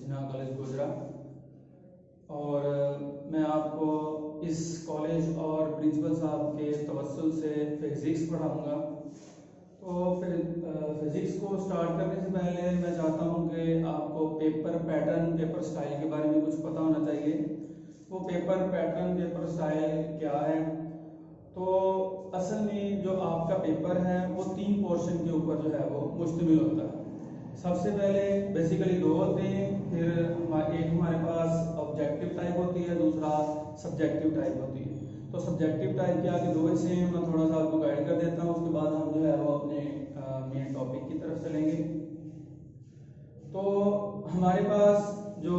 जिन्ना college Gojra. और मैं आपको इस कॉलेज और प्रिंसिपल साहब के तवस्सुल से फिज़िक्स पढ़ाऊँगा। तो फिर फिज़िक्स को स्टार्ट करने से पहले मैं चाहता हूँ कि आपको पेपर पैटर्न, पेपर स्टाइल के बारे में कुछ पता होना चाहिए। वो पेपर पैटर्न, पेपर स्टाइल क्या है? तो असल में जो आपका पेपर है वो 3 पोर्शन के ऊपर जो है वो मुश्तमिल होता है। सबसे पहले बेसिकली 2 होते हैं, फिर एक हमारे पास ऑब्जेक्टिव टाइप होती है, दूसरा सब्जेक्टिव टाइप होती है। तो सब्जेक्टिव टाइप के आगे 2 हिस्से हैं, मैं थोड़ा सा आपको गाइड कर देता हूँ, उसके बाद हम जो है वो अपने मेन टॉपिक की तरफ चलेंगे। तो हमारे पास जो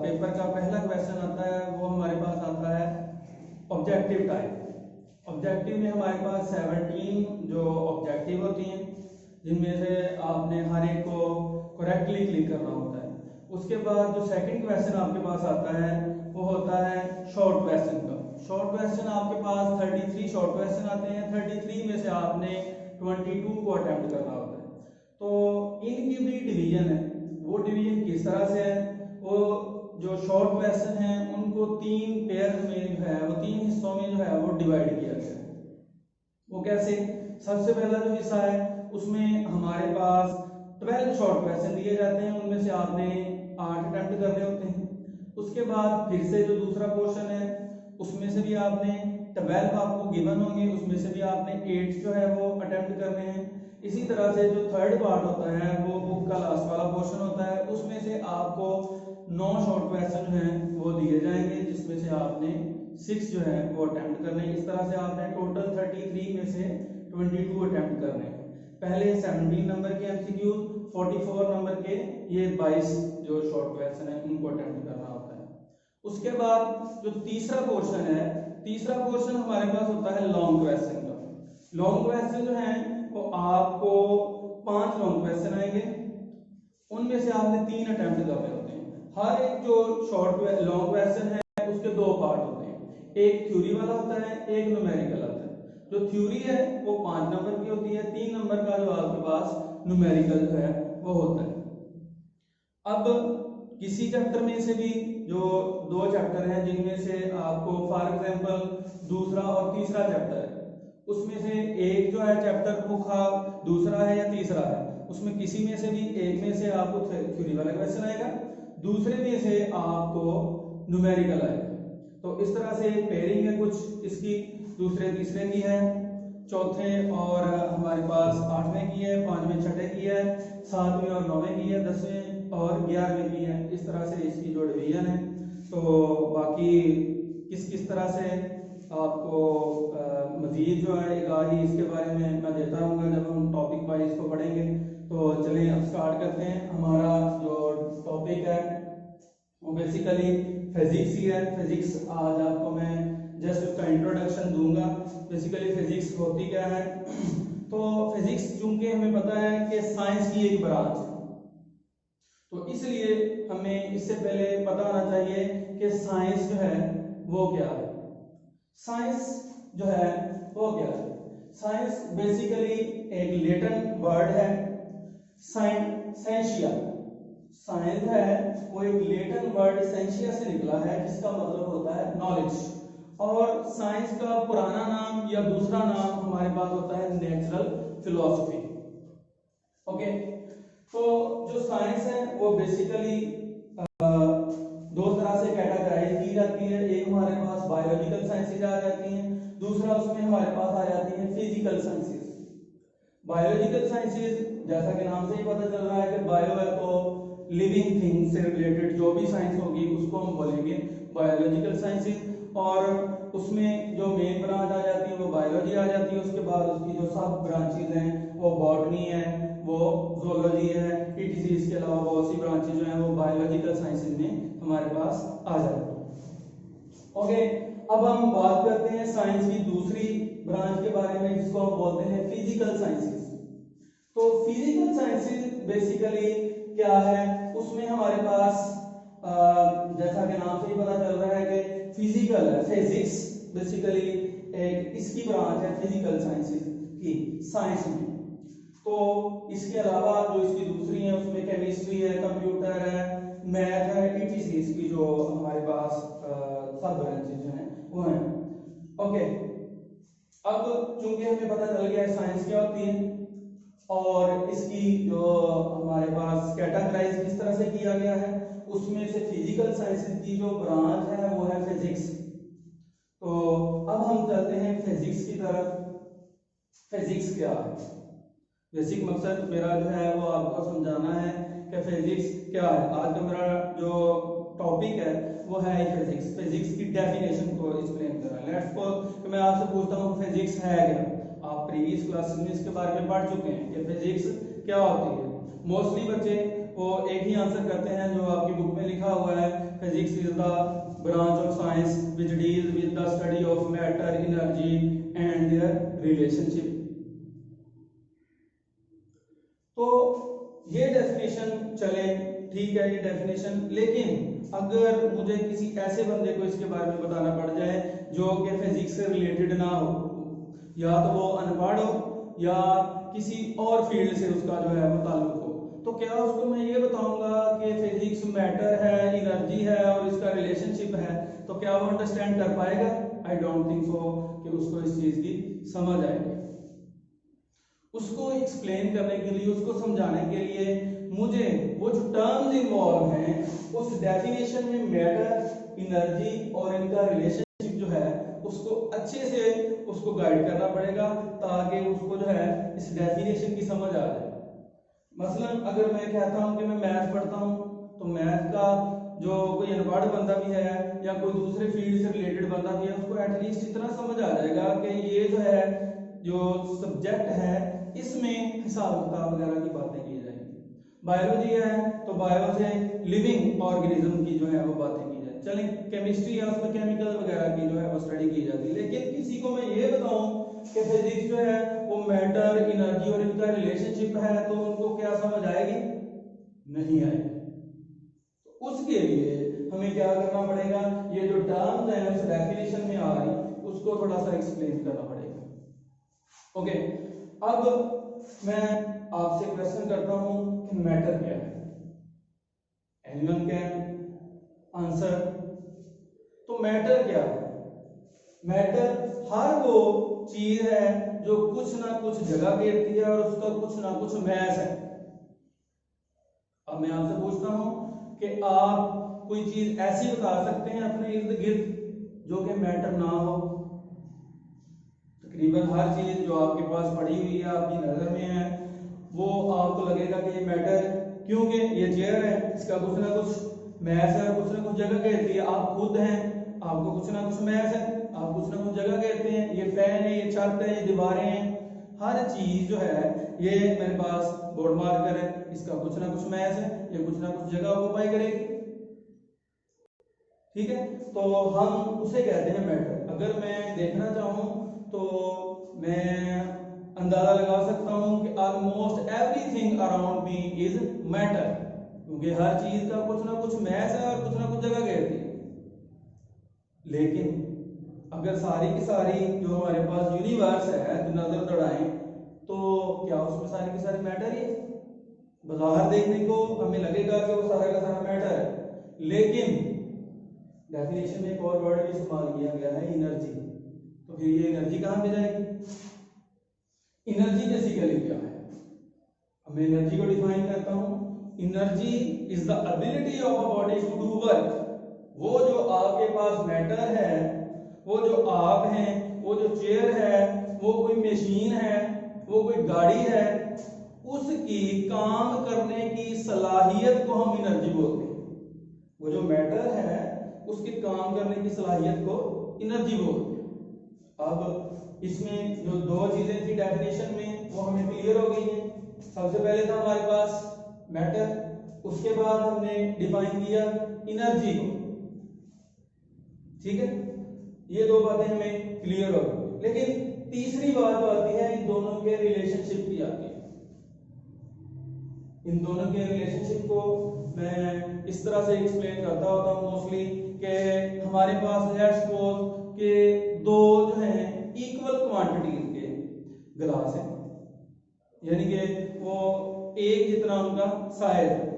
पेपर का पहला क्वेश्चन आता है वो हमारे पास आता है ऑब्जेक्टिव टाइप। ऑब्जेक्टिव में हमारे पास 17 जो ऑब्जेक्टिव होती हैं, जिनमें से आपने हर एक को करेक्टली क्लिक करना होता है। उसके बाद जो सेकंड क्वेश्चन आपके पास आता है वो होता है शॉर्ट क्वेश्चन का। शॉर्ट क्वेश्चन आपके पास 33 शॉर्ट क्वेश्चन आते हैं, 33 में से आपने 22 को अटेम्प्ट करना होता है। तो इनकी भी डिवीजन है। वो डिवीजन किस तरह से है? वो जो शॉर्ट क्वेश्चन है उनको 3 पेयर में जो है वो 3 हिस्सों में जो है वो डिवाइड किया गया है। वो कैसे? सबसे पहला जो हिस्सा है उसमें हमारे पास 12 शॉर्ट क्वेश्चन दिए जाते हैं, उनमें से आपने 8 अटेम्प्ट करने होते हैं। उसके बाद फिर से जो दूसरा पोर्शन है उसमें से भी आपने 12 आपको गिवन होंगे, उसमें से भी आपने 8 जो है वो अटेम्प्ट करने हैं। इसी तरह से जो थर्ड पार्ट होता है वो बुक का लास्ट वाला पोर्शन होता है, उसमें से आपको 9 शॉर्ट क्वेश्चन जो हैं वो दिए जाएंगे, जिसमें से आपने 6 जो है वो अटेम्प्ट करने हैं। इस तरह से आपने टोटल 33 में से 22 अटेम्प्ट करने हैं। पहले 17 नंबर के एमसीक्यू, 44 नंबर के ये 22 जो शॉर्ट क्वेश्चन है उनको अटेम्प्ट करना होता है। उसके बाद जो तीसरा पोर्शन है, तीसरा पोर्शन हमारे पास होता है लॉन्ग क्वेश्चन का। लॉन्ग क्वेश्चन जो है वो आपको 5 लॉन्ग क्वेश्चन आएंगे, उनमें से आपने 3 अटेम्प्ट करने होते हैं। हर एक जो शॉर्ट लॉन्ग क्वेश्चन है उसके 2 पार्ट होते हैं, एक थ्योरी वाला होता है, एक न्यूमेरिकल होता है। जो थ्योरी है वो 5 नंबर की होती है, 3 नंबर का जो आपके पास न्यूमेरिकल जो है वो होता है। अब किसी चैप्टर में से भी जो 2 चैप्टर हैं जिनमें से आपको फॉर एग्जांपल दूसरा और तीसरा चैप्टर है, उसमें से एक जो है चैप्टर मुखा दूसरा है या तीसरा है, उसमें किसी में से भी एक में से आपको थ्योरी वाला क्वेश्चन आएगा, दूसरे में से आपको न्यूमेरिकल आएगा। तो इस तरह से पेयरिंग है कुछ इसकी, दूसरे तीसरे की है, चौथे और हमारे पास 8वें की है, 5वें छठे की है, 7वें और 9वें की है, 10वें और 11वें की है। इस तरह से इसकी जो डिवीजन है। तो बाकी किस किस तरह से आपको मजीद जो है एक आगे इसके बारे में मैं देता रहूँगा जब हम टॉपिक वाइज को पढ़ेंगे। तो चलिए अब स्टार्ट करते हैं। हमारा जो टॉपिक है वो बेसिकली फिजिक्स ही है। फिजिक्स आज आपको मैं जस्ट उसका इंट्रोडक्शन दूंगा। बेसिकली फिजिक्स होती क्या है? तो फिजिक्स चूंकि हमें पता है कि साइंस की एक ब्रांच है, तो इसलिए हमें इससे पहले पता होना चाहिए कि साइंस जो है वो क्या है। साइंस जो है वो क्या है? साइंस बेसिकली एक लैटिन वर्ड है, साइंसिया। साइंस है वो एक लैटिन वर्ड साइंसिया से निकला है, जिसका मतलब होता है नॉलेज। और साइंस का पुराना नाम या दूसरा नाम हमारे पास होता है नेचुरल फिलॉसफी। ओके, तो जो साइंस है वो बेसिकली 2 तरह से कैटेगराइज की जाती है। एक हमारे पास बायोलॉजिकल साइंसेज आ जाती हैं, दूसरा उसमें हमारे पास आ जाती है फिजिकल साइंसेज। बायोलॉजिकल साइंसेज जैसा कि नाम से ही पता चल रहा है कि बायो है तो लिविंग थिंग से रिलेटेड जो भी साइंस होगी उसको हम बोलेंगे बायोलॉजिकल साइंसेज। और उसमें जो मेन ब्रांच आ जाती है वो बायोलॉजी आ जाती है। उसके बाद उसकी जो सब ब्रांचेज हैं वो बॉटनी है, वो जोलॉजी है, ईटीसी। इसके अलावा बहुत सी ब्रांचेज जो हैं वो बायोलॉजिकल साइंसेज में हमारे पास आ जाती हैं। ओके, अब हम बात करते हैं साइंस की दूसरी ब्रांच के बारे में, जिसको हम बोलते हैं फिजिकल साइंसेज। तो फिजिकल साइंसेज बेसिकली क्या है? उसमें हमारे पास जैसा कि नाम से ही पता चल रहा है कि फिजिकल है, फिजिक्स बेसिकली एक इसकी ब्रांच है फिजिकल साइंसेज की साइंस में। तो इसके अलावा जो इसकी दूसरी है उसमें केमिस्ट्री है, कंप्यूटर है, मैथ अब चूंकि हमें पता चल गया है साइंस क्या होती है और इसकी जो हमारे पास कैटेगराइज किस तरह से किया गया है, उसमें से फिजिकल साइंसेज की जो ब्रांच है वो है फिजिक्स। तो अब हम चलते हैं फिजिक्स की तरफ। फिजिक्स क्या है? बेसिक मकसद मेरा जो है वो आपको समझाना है कि फिजिक्स क्या है। आज का मेरा जो टॉपिक है वो है फिजिक्स। फिजिक्स की डेफिनेशन को एक्सप्लेन करना। लेट्स सपोज कि मैं आपसे पूछता हूँ फिजिक्स है क्या। आप प्रीवियस क्लासेस में इसके बारे में पढ़ चुके हैं कि फिजिक्स क्या होती है। मोस्टली बच्चे वो एक ही आंसर करते हैं जो आपकी बुक में लिखा हुआ है, physics is the branch of science which deal with the study of matter, energy and their relationship. तो ये डेफिनेशन चले, ठीक है ये डेफिनेशन, लेकिन अगर मुझे किसी ऐसे बंदे को इसके बारे में बताना पड़ जाए जो कि फिजिक्स से रिलेटेड ना हो, या तो वो अनपढ़ हो या किसी और फील्ड से उसका जो है वो ताल्लुक हो, तो क्या उसको मैं ये बताऊंगा कि फिजिक्स मैटर है, एनर्जी है और इसका रिलेशनशिप है, तो क्या वो अंडरस्टैंड कर पाएगा? आई डोंट थिंक सो कि उसको इस चीज की समझ आएगी। उसको एक्सप्लेन करने के लिए, उसको समझाने के लिए मुझे वो जो टर्म्स इन्वॉल्व हैं उस डेफिनेशन में मैटर, एनर्जी और इनका रिलेशनशिप जो है उसको अच्छे से उसको गाइड करना पड़ेगा ताकि उसको जो है इस डेफिनेशन की समझ आ जाए। मसलन अगर मैं कहता हूं कि मैं मैथ पढ़ता हूं, तो मैथ का जो कोई अनपढ़ बंदा भी है या कोई दूसरे फील्ड से रिलेटेड बंदा भी है, उसको एटलीस्ट इतना समझ आ जाएगा कि ये जो है जो सब्जेक्ट है इसमें हिसाब किताब वगैरह की बातें की जाएंगी। बायोलॉजी है तो बायो से लिविंग ऑर्गेनिज्म की जो है वो बातें की जाए। चलें केमिस्ट्री है उसमें केमिकल वगैरह की जो है वो स्टडी की जाती है। लेकिन किसी को मैं ये बताऊं कि फिजिक्स जो है वो मैटर, एनर्जी और इनका रिलेशनशिप है, तो उनको क्या समझ आएगी? नहीं आएगी। तो उसके लिए हमें क्या करना पड़ेगा, ये जो टर्म्स हैं उस डेफिनेशन में आ रही उसको थोड़ा सा एक्सप्लेन करना पड़ेगा। ओके, अब मैं आपसे क्वेश्चन करता हूं कि मैटर क्या है। Anyone can answer. तो मैटर क्या है? मैटर हर वो चीज है जो कुछ ना कुछ जगह घेरती है और उसका कुछ ना कुछ मैस है। अब मैं आपसे पूछता हूं कि आप कोई चीज ऐसी बता सकते हैं अपने इर्द गिर्द जो कि मैटर ना हो? तकरीबन हर चीज जो आपके पास पड़ी हुई है, आपकी नजर में है, वो आपको लगेगा कि ये मैटर, क्योंकि ये चेयर है इसका कुछ ना कुछ मैस है और कुछ ना कुछ जगह घेरती है। आप खुद हैं, आपको कुछ ना कुछ मैस है, आप कुछ ना कुछ जगह घेरते हैं। ये फैन है, ये छत है, ये दीवारें हैं, हर चीज जो है, ये मेरे पास बोर्ड मार्कर है, इसका कुछ ना कुछ मैस है, ये कुछ ना कुछ जगह ऑक्यूपाई करेगी। ठीक है, तो हम उसे कहते हैं मैटर। अगर मैं देखना चाहूं तो मैं अंदाजा लगा सकता हूं कि almost everything around me is matter, क्योंकि हर चीज का कुछ ना कुछ मैस है और कुछ ना कुछ जगह घेरती है। लेकिन अगर सारी की सारी जो हमारे पास यूनिवर्स है तो नजर दौड़ाएं, तो क्या उसमें सारी की सारी मैटर ही है? बाहर देखने को हमें लगेगा कि वो सारा का सारा मैटर है, लेकिन डेफिनेशन में एक और वर्ड भी इस्तेमाल किया गया है, एनर्जी। तो फिर ये एनर्जी कहां पे जाएगी? एनर्जी बेसिकली क्या है? अब मैं एनर्जी को डिफाइन करता हूं। Energy is the ability of a body to do work. वो जो आपके पास मैटर है, वो जो आप हैं, वो जो चेयर है, वो कोई मशीन है, वो कोई गाड़ी है, उसकी काम करने की सलाहियत को हम एनर्जी बोलते हैं। वो जो मैटर है उसके काम करने की सलाहियत को एनर्जी बोलते हैं। अब इसमें जो दो चीजें थी डेफिनेशन में वो हमें क्लियर हो गई हैं। सबसे पहले था हमारे पास मैटर, उसके बाद हमने डिफाइन किया एनर्जी को। ठीक है, ये दो बातें हमें क्लियर हो गई। लेकिन तीसरी बात जो आती है इन दोनों के रिलेशनशिप की आती है। इन दोनों के रिलेशनशिप को मैं इस तरह से एक्सप्लेन करता होता हूँ मोस्टली कि हमारे पास लेट्स सपोज के दो जो हैं इक्वल क्वांटिटीज के गिलास हैं, यानी कि वो एक जितना उनका साइज है।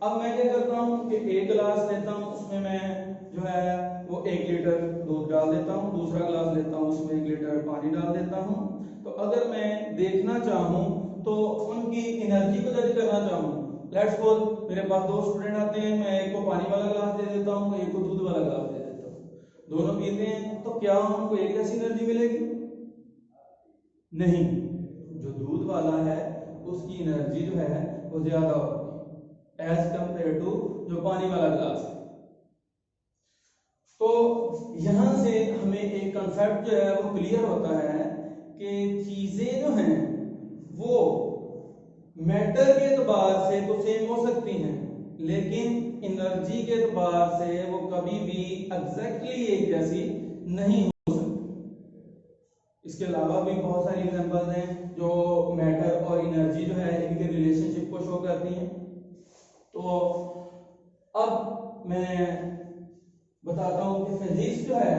अब मैं क्या करता हूँ कि एक गिलास लेता हूँ, उसमें मैं जो है वो 1 लीटर दूध डाल देता हूँ, दूसरा ग्लास लेता हूँ उसमें 1 लीटर पानी डाल देता हूँ। तो अगर मैं देखना चाहूँ तो उनकी एनर्जी को जज करना चाहूँ, लेट्स सपोज मेरे पास 2 स्टूडेंट आते हैं, मैं एक को पानी वाला ग्लास दे देता हूँ, एक को दूध वाला ग्लास दे देता हूँ, दोनों पीते हैं, तो क्या उनको एक जैसी एनर्जी मिलेगी? नहीं, जो दूध वाला है उसकी एनर्जी जो है वो ज्यादा होगी एज कंपेयर टू जो पानी वाला ग्लास है। तो यहां से हमें एक कंसेप्ट जो है वो क्लियर होता है कि चीजें जो हैं वो मैटर के एतबार से तो सेम हो सकती हैं, लेकिन एनर्जी के एतबार से वो कभी भी एग्जैक्टली एक जैसी नहीं हो सकती। इसके अलावा भी बहुत सारी एग्जांपल्स हैं जो मैटर और एनर्जी जो है इनके रिलेशनशिप को शो करती हैं। तो अब मैं बताता हूं कि फिजिक्स जो है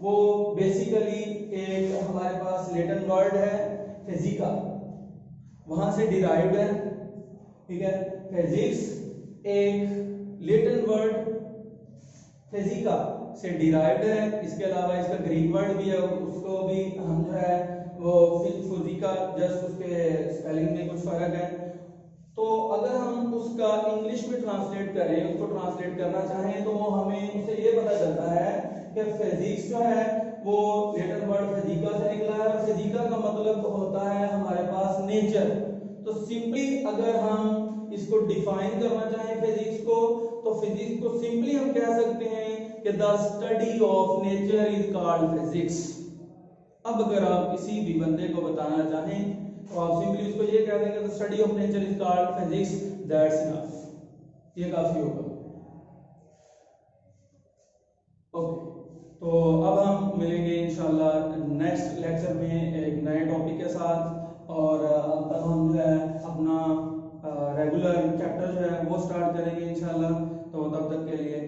वो बेसिकली एक हमारे पास लैटिन वर्ड है फिजिका, वहां से डिराइव्ड है, ठीक है। फिजिक्स एक लैटिन वर्ड फिजिका से डिराइव्ड है। इसके अलावा इसका ग्रीक वर्ड भी है, उसको भी हम जो है वो फिजिका, जस्ट उसके स्पेलिंग में कुछ फर्क है। तो अगर हम उसका इंग्लिश में ट्रांसलेट करें, उसको ट्रांसलेट करना चाहें, तो वो हमें उससे ये पता चलता है कि फिजिक्स जो है वो लैटिन वर्ड फिजिका से निकला है, और फिजिका का मतलब होता है हमारे पास नेचर। तो सिंपली अगर हम इसको डिफाइन करना चाहें फिजिक्स को, तो फिजिक्स को सिंपली हम कह सकते हैं कि the study of nature is called physics. अब अगर आप किसी भी बंदे को बताना चाहें तो आप सिंपली उसको ये कह देंगे the study of nature is called physics, that's enough, ये काफी होगा। ओके, तो अब हम मिलेंगे इंशाल्लाह नेक्स्ट लेक्चर में एक नए टॉपिक के साथ, और अब तक हम जो है अपना रेगुलर चैप्टर जो है वो स्टार्ट करेंगे इंशाल्लाह। तो तब तक के लिए